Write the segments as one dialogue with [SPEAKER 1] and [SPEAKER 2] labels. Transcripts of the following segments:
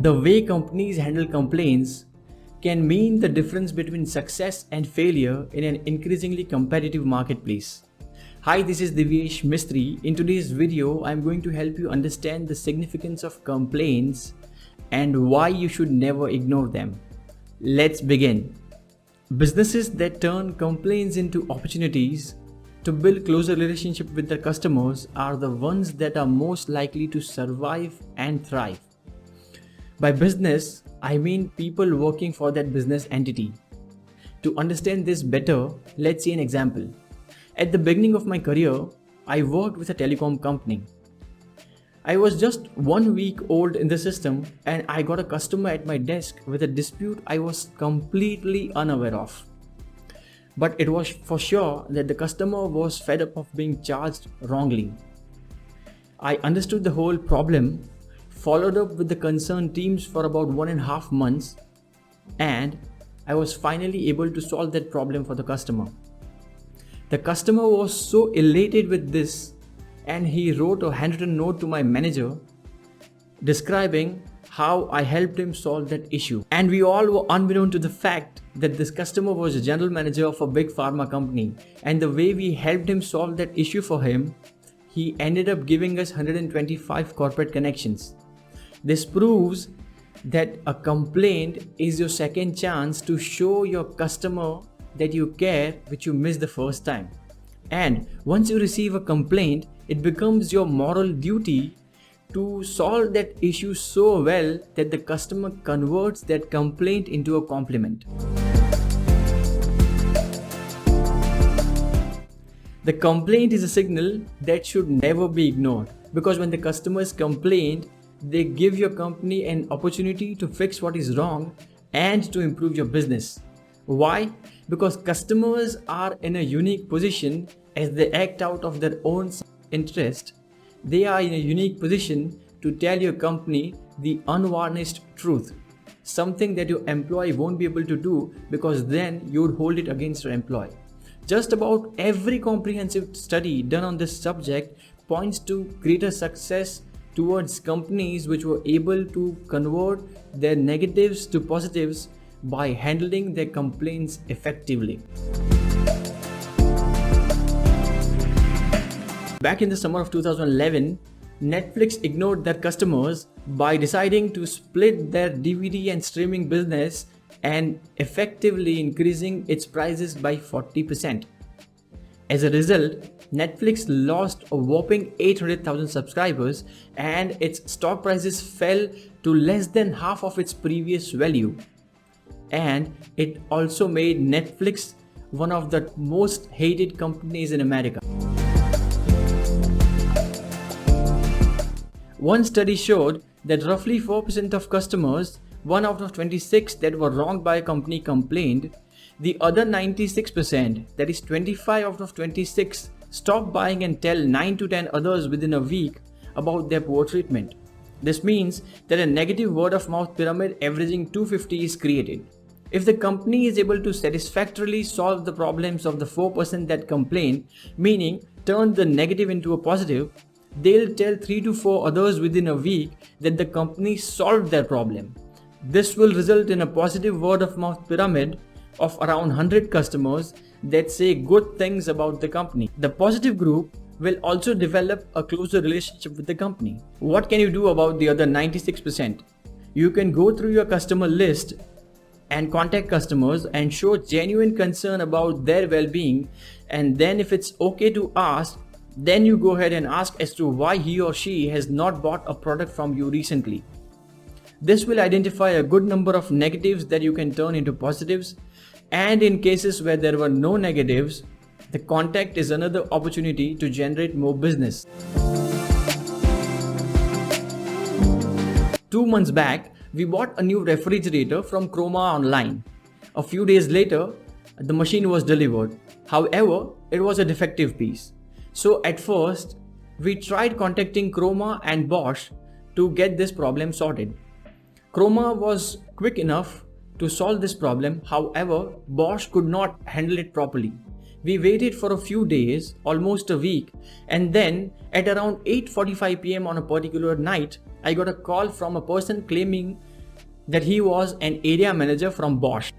[SPEAKER 1] The way companies handle complaints can mean the difference between success and failure in an increasingly competitive marketplace. Hi, this is Deevyesh Mistry. In today's video, I'm going to help you understand the significance of complaints and why you should never ignore them. Let's begin. Businesses that turn complaints into opportunities to build closer relationship with their customers are the ones that are most likely to survive and thrive. By business, I mean people working for that business entity. To understand this better, let's see an example. At the beginning of my career, I worked with a telecom company. I was just 1 week old in the system and I got a customer at my desk with a dispute I was completely unaware of. But it was for sure that the customer was fed up of being charged wrongly. I understood the whole problem, followed up with the concerned teams for about 1.5 months, and I was finally able to solve that problem for the customer. The customer was so elated with this, and he wrote a handwritten note to my manager describing how I helped him solve that issue. And we all were unbeknown to the fact that this customer was a general manager of a big pharma company, and the way we helped him solve that issue for him, he ended up giving us 125 corporate connections. This proves that a complaint is your second chance to show your customer that you care, which you missed the first time. And once you receive a complaint, it becomes your moral duty to solve that issue so well that the customer converts that complaint into a compliment. The complaint is a signal that should never be ignored, because when the customers complain, they give your company an opportunity to fix what is wrong and to improve your business. Why? Because customers are in a unique position as they act out of their own interest. They are in a unique position to tell your company the unvarnished truth, something that your employee won't be able to do, because then you would hold it against your employee. Just about every comprehensive study done on this subject points to greater success towards companies which were able to convert their negatives to positives by handling their complaints effectively. Back in the summer of 2011, Netflix ignored their customers by deciding to split their DVD and streaming business and effectively increasing its prices by 40%. As a result, Netflix lost a whopping 800,000 subscribers and its stock prices fell to less than half of its previous value. And it also made Netflix one of the most hated companies in America. One study showed that roughly 4% of customers, 1 out of 26 that were wronged by a company, complained. The other 96%, that is 25 out of 26, stopped buying and tell 9 to 10 others within a week about their poor treatment. This means that a negative word of mouth pyramid averaging 250 is created. If the company is able to satisfactorily solve the problems of the 4% that complain, meaning turn the negative into a positive, they'll tell 3 to 4 others within a week that the company solved their problem. This will result in a positive word of mouth pyramid of around 100 customers that say good things about the company. The positive group will also develop a closer relationship with the company. What can you do about the other 96%? You can go through your customer list and contact customers and show genuine concern about their well-being, and then if it's okay to ask, then you go ahead and ask as to why he or she has not bought a product from you recently. This will identify a good number of negatives that you can turn into positives, and in cases where there were no negatives, the contact is another opportunity to generate more business. 2 months back, we bought a new refrigerator from Chroma online. A few days later, the machine was delivered. However, it was a defective piece. So at first, we tried contacting Chroma and Bosch to get this problem sorted. Chroma was quick enough to solve this problem. However, Bosch could not handle it properly. We waited for a few days, almost a week, and then at around 8:45 p.m. on a particular night, I got a call from a person claiming that he was an area manager from Bosch.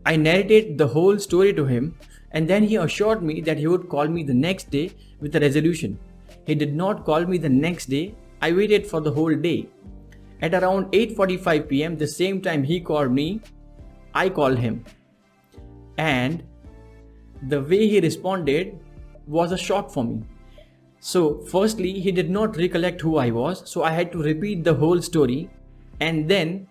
[SPEAKER 1] I narrated the whole story to him, and then he assured me that he would call me the next day with a resolution. He did not call me the next day. I waited for the whole day. At around 8:45 p.m., the same time he called me, I called him. And the way he responded was a shock for me. So, firstly, he did not recollect who I was, so I had to repeat the whole story. And then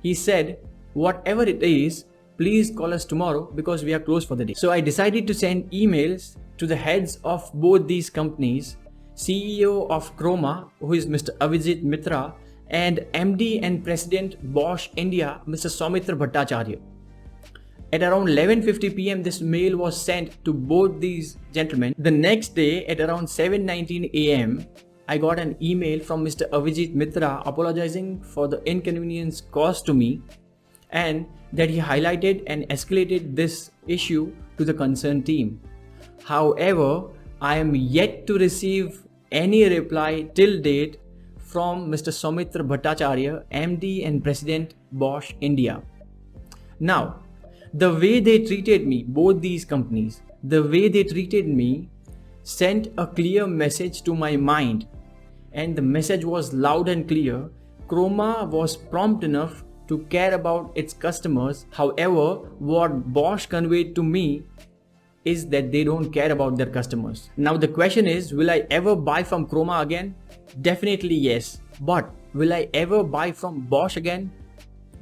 [SPEAKER 1] he said, whatever it is, please call us tomorrow because we are closed for the day. So I decided to send emails to the heads of both these companies, CEO of Chroma, who is Mr. Avijit Mitra, and MD and President Bosch India, Mr. Soumitra Bhattacharya. At around 11:50 p.m. this mail was sent to both these gentlemen. The next day at around 7:19 a.m. I got an email from Mr. Avijit Mitra apologizing for the inconvenience caused to me, and that he highlighted and escalated this issue to the concerned team. However, I am yet to receive any reply till date from Mr. Soumitra Bhattacharya, MD and President Bosch India. Now, the way they treated me, both these companies, the way they treated me sent a clear message to my mind, and the message was loud and clear. Chroma was prompt enough to care about its customers. However, what Bosch conveyed to me is that they don't care about their customers. Now the question is, will I ever buy from Chroma again? Definitely yes. But will I ever buy from Bosch again?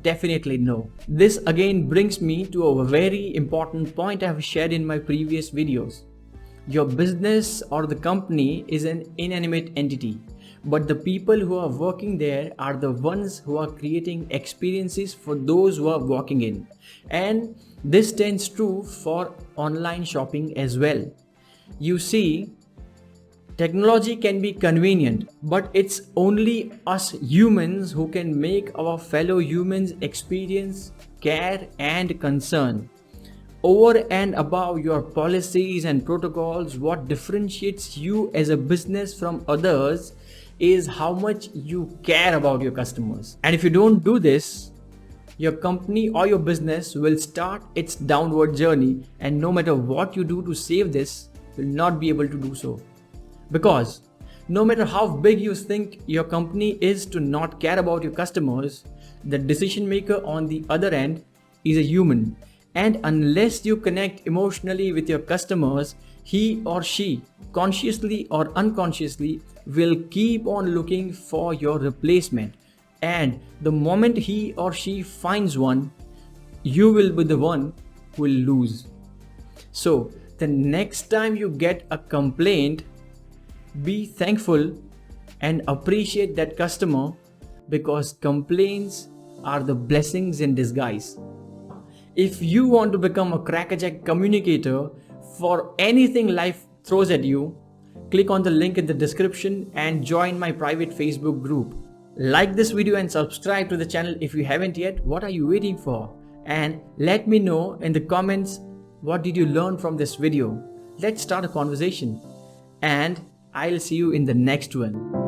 [SPEAKER 1] Definitely no. This again brings me to a very important point I have shared in my previous videos. Your business or the company is an inanimate entity, but the people who are working there are the ones who are creating experiences for those who are walking in. And this stands true for online shopping as well. You see, technology can be convenient, but it's only us humans who can make our fellow humans experience care and concern. Over and above your policies and protocols, what differentiates you as a business from others is how much you care about your customers. And if you don't do this, your company or your business will start its downward journey, and no matter what you do to save this, will not be able to do so. Because no matter how big you think your company is to not care about your customers, the decision maker on the other end is a human. And unless you connect emotionally with your customers, he or she, consciously or unconsciously, will keep on looking for your replacement. And the moment he or she finds one, you will be the one who will lose. So the next time you get a complaint, be thankful and appreciate that customer, because complaints are the blessings in disguise. If you want to become a crackerjack communicator for anything life throws at you, click on the link in the description and join my private Facebook group. Like this video and subscribe to the channel if you haven't yet. What are you waiting for? And let me know in the comments, what did you learn from this video? Let's start a conversation, and I'll see you in the next one.